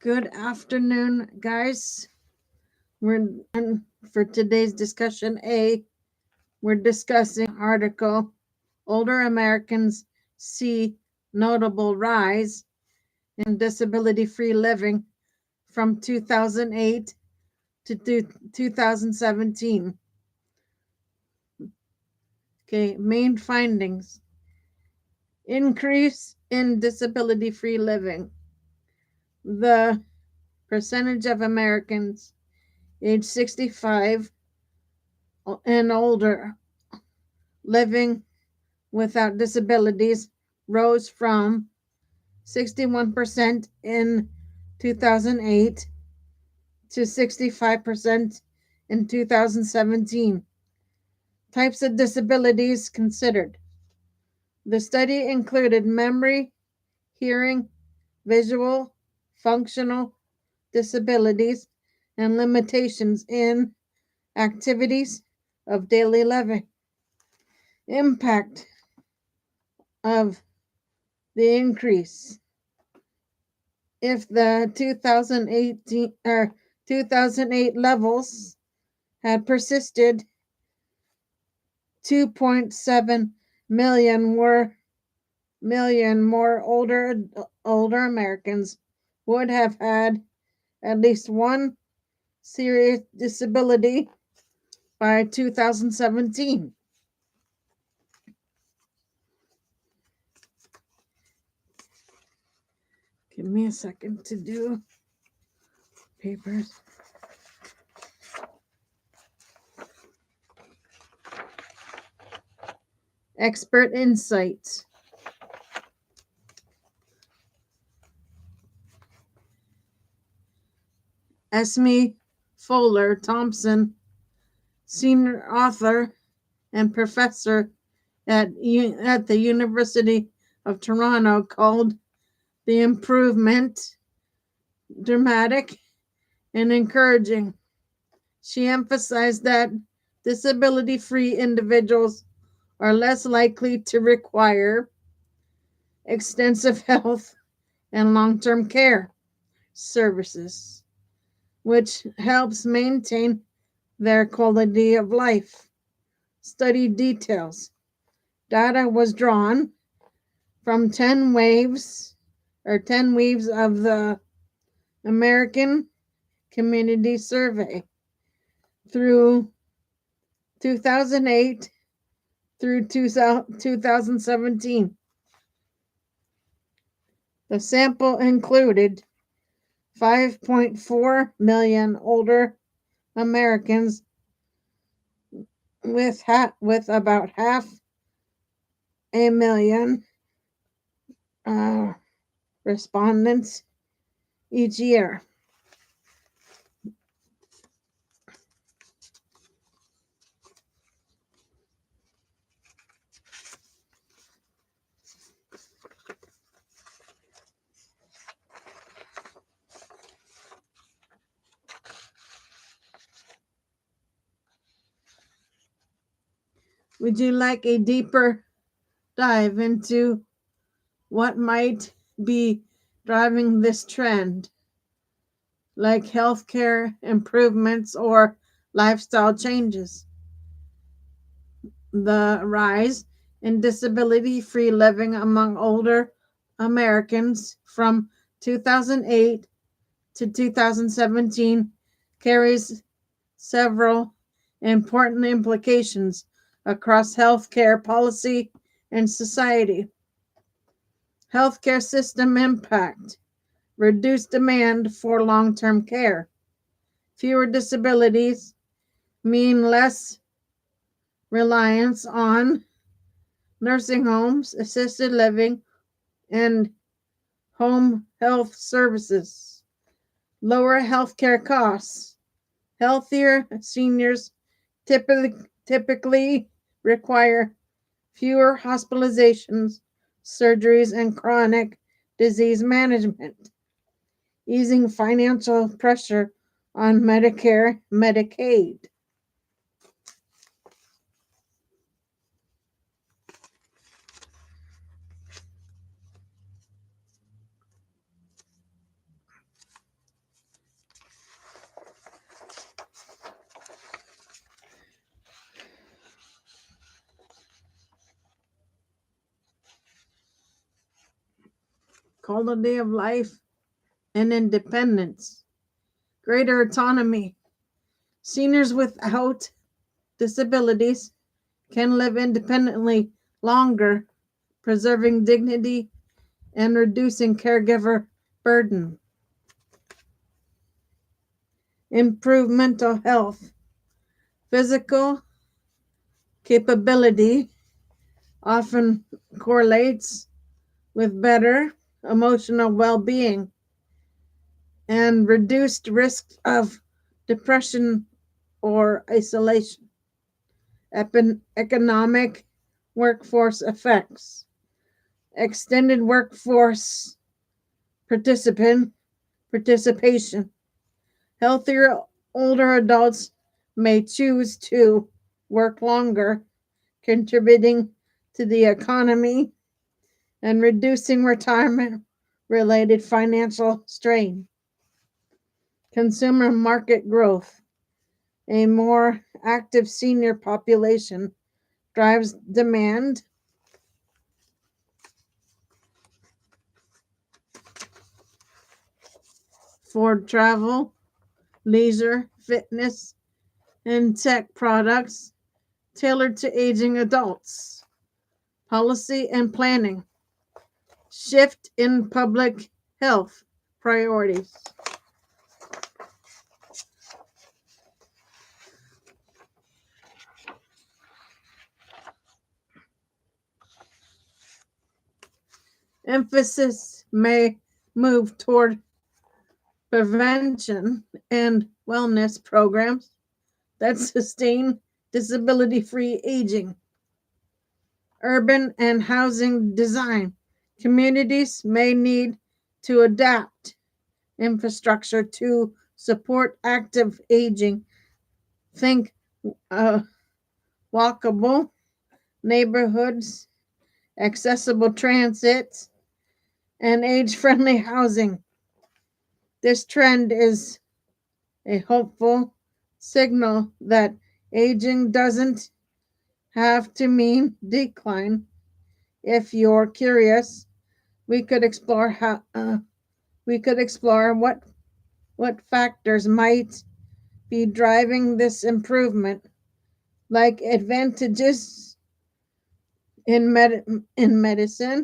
Good afternoon, guys. We're on for today's discussion A. We're discussing article Older Americans See Notable Rise in Disability-Free Living from 2008 to 2017. Okay, main findings. Increase in disability-free living. The percentage of Americans age 65 and older living without disabilities rose from 61% in 2008 to 65% in 2017. Types of disabilities considered. The study included memory, hearing, visual, functional disabilities, and limitations in activities of daily living. Impact of the increase. If the 2008 levels had persisted, 2.7 million more older Americans would have had at least one serious disability by 2017. Give me a second to do papers. Expert insights. Esme Fuller Thompson, senior author and professor at the University of Toronto, called the improvement dramatic and encouraging. She emphasized that disability-free individuals are less likely to require extensive health and long-term care services, which helps maintain their quality of life. Study details. Data was drawn from 10 weaves of the American Community Survey through 2008 through 2017. The sample included 5.4 million older Americans with about half a million respondents each year. Would you like a deeper dive into what might be driving this trend, like healthcare improvements or lifestyle changes? The rise in disability-free living among older Americans from 2008 to 2017 carries several important implications across healthcare policy and society. Healthcare system impact. Reduced demand for long-term care. Fewer disabilities mean less reliance on nursing homes, assisted living, and home health services. Lower healthcare costs. Healthier seniors typically require fewer hospitalizations, surgeries, and chronic disease management, easing financial pressure on Medicare, Medicaid. quality of life, and independence. Greater autonomy. Seniors without disabilities can live independently longer, preserving dignity and reducing caregiver burden. Improve mental health. Physical capability often correlates with better emotional well-being and reduced risk of depression or isolation. Economic workforce effects. Extended workforce participation. Healthier older adults may choose to work longer, contributing to the economy and reducing retirement related financial strain. Consumer market growth. A more active senior population drives demand for travel, leisure, fitness, and tech products tailored to aging adults. Policy and planning. Shift in public health priorities. Emphasis may move toward prevention and wellness programs that sustain disability-free aging. Urban and housing design. Communities may need to adapt infrastructure to support active aging. Think walkable neighborhoods, accessible transit, and age-friendly housing. This trend is a hopeful signal that aging doesn't have to mean decline. If you're curious, we could explore what factors might be driving this improvement, like advances in medicine,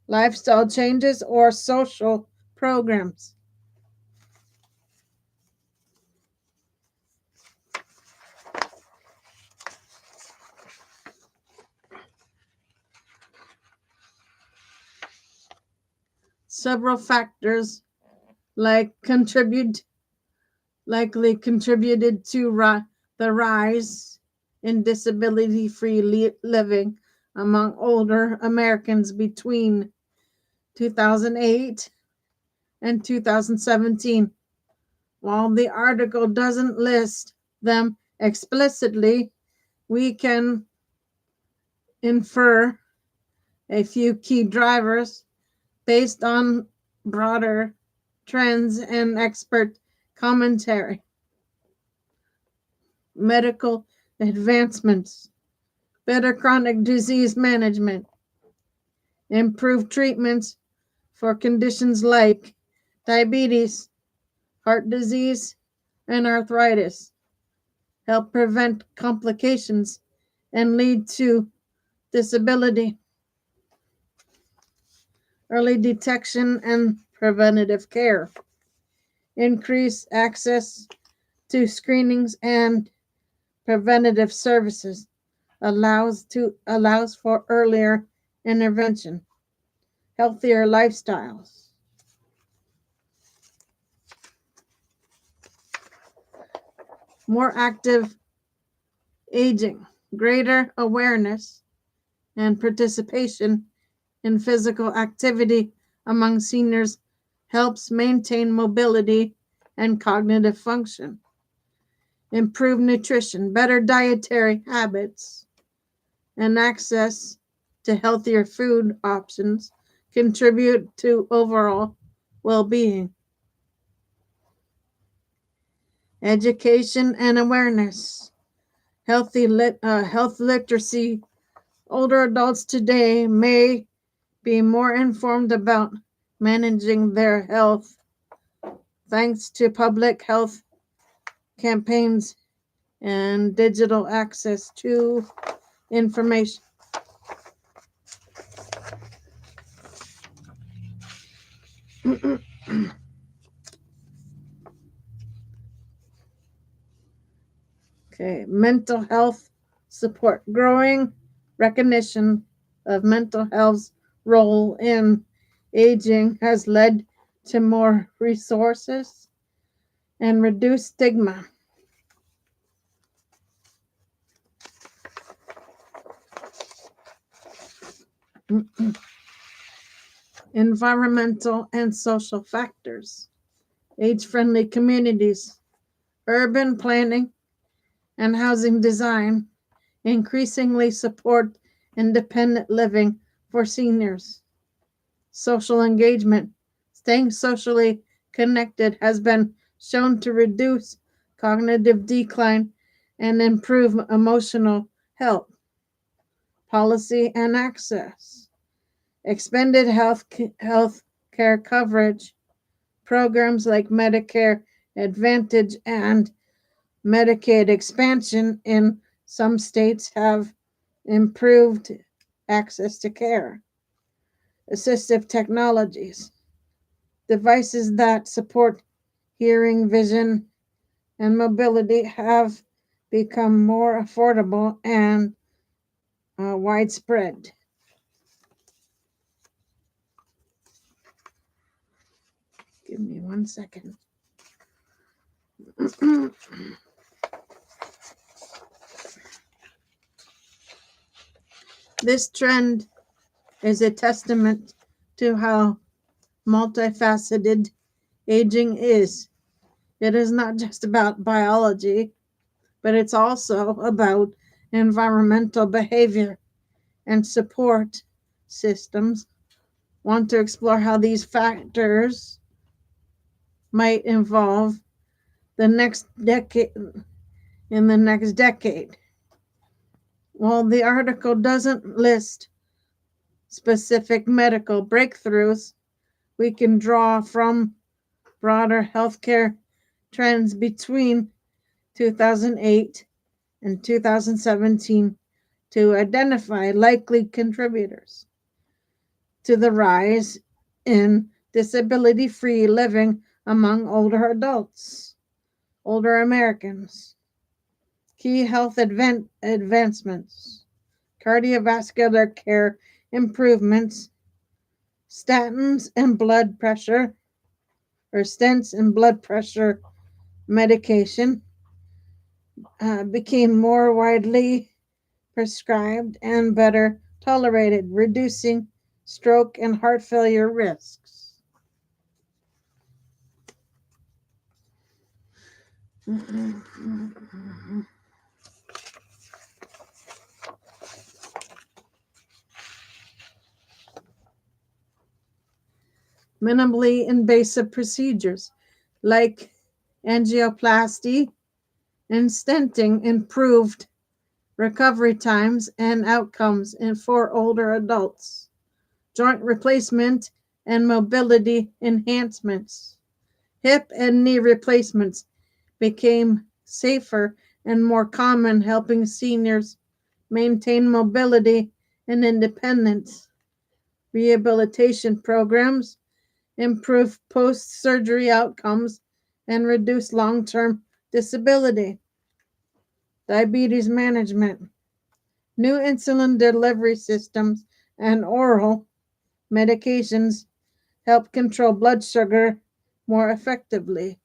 lifestyle changes, or social programs. Several factors likely contributed to the rise in disability-free living among older Americans between 2008 and 2017. While the article doesn't list them explicitly, we can infer a few key drivers based on broader trends and expert commentary. Medical advancements, better chronic disease management, improved treatments for conditions like diabetes, heart disease, and arthritis, help prevent complications and lead to disability. Early detection and preventative care, increase access to screenings and preventative services, allows for earlier intervention. Healthier lifestyles. More active aging, greater awareness and participation in physical activity among seniors helps maintain mobility and cognitive function. Improve nutrition, better dietary habits, and access to healthier food options contribute to overall well-being. Education and awareness. Health literacy Older adults today may be more informed about managing their health thanks to public health campaigns and digital access to information. Okay, mental health support. Growing recognition of mental health's role in aging has led to more resources and reduced stigma. Environmental and social factors. Age-friendly communities, urban planning, and housing design increasingly support independent living for seniors. Social engagement. Staying socially connected has been shown to reduce cognitive decline and improve emotional health. Policy and access. Expanded health care coverage. Programs like Medicare Advantage and Medicaid expansion in some states have improved access to care. Assistive technologies, devices that support hearing, vision, and mobility have become more affordable and widespread. Give me 1 second. This trend is a testament to how multifaceted aging is. It is not just about biology, but it's also about environmental behavior and support systems. Want to explore how these factors might involve the next decade in the next decade. While the article doesn't list specific medical breakthroughs, we can draw from broader healthcare trends between 2008 and 2017 to identify likely contributors to the rise in disability-free living among older adults, older Americans. Key health advancements, cardiovascular care improvements, statins and blood pressure, or stents and blood pressure medication became more widely prescribed and better tolerated, reducing stroke and heart failure risks. Minimally invasive procedures like angioplasty and stenting improved recovery times and outcomes for older adults. Joint replacement and mobility enhancements. Hip and knee replacements became safer and more common, helping seniors maintain mobility and independence. Rehabilitation programs improve post-surgery outcomes and reduce long-term disability. Diabetes management. New insulin delivery systems and oral medications help control blood sugar more effectively.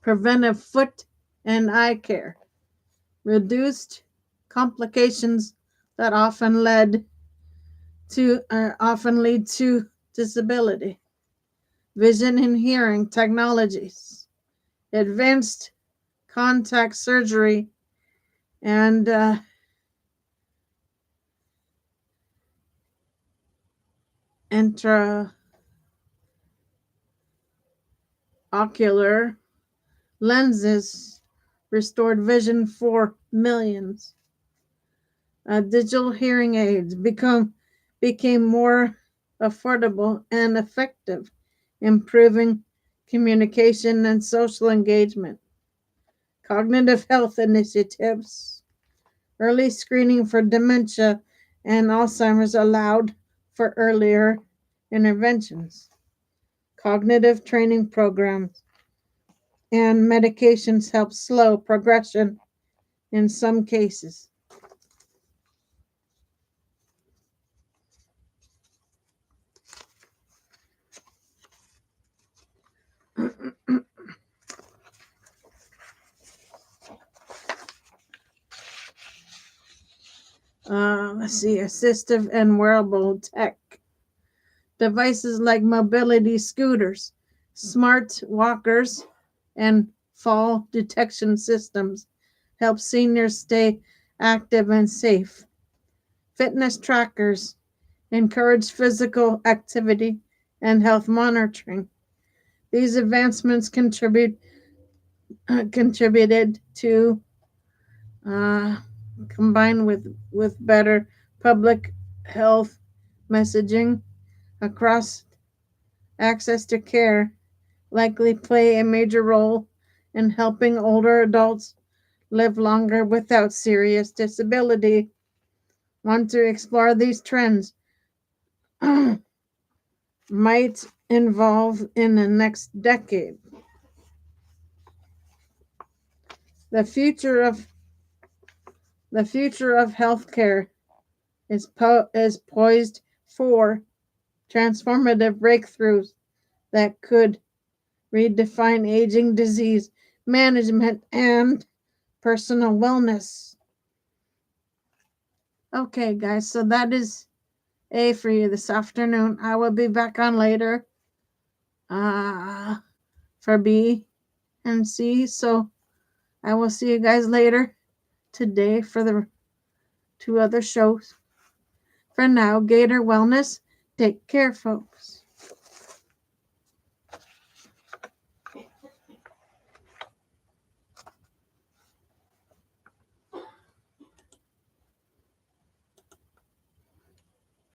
Preventive foot and eye care. Reduced complications that often lead to disability. Vision and hearing technologies. Advanced contact surgery and intraocular lenses restored vision for millions. Digital hearing aids became more affordable and effective, improving communication and social engagement. Cognitive health initiatives, early screening for dementia and Alzheimer's allowed for earlier interventions. Cognitive training programs and medications help slow progression in some cases. Let's see, assistive and wearable tech. Devices like mobility scooters, smart walkers, and fall detection systems help seniors stay active and safe. Fitness trackers encourage physical activity and health monitoring. These advancements contributed to uh, combined with better public health messaging across access to care, likely play a major role in helping older adults live longer without serious disability. Want to explore these trends might involve in the next decade. The future of the future of healthcare is poised for transformative breakthroughs that could redefine aging, disease management, and personal wellness. Okay, guys, so that is A for you this afternoon. I will be back on later uh, for B and C. So I will see you guys later today for the two other shows. For now, Gator Wellness, take care, folks.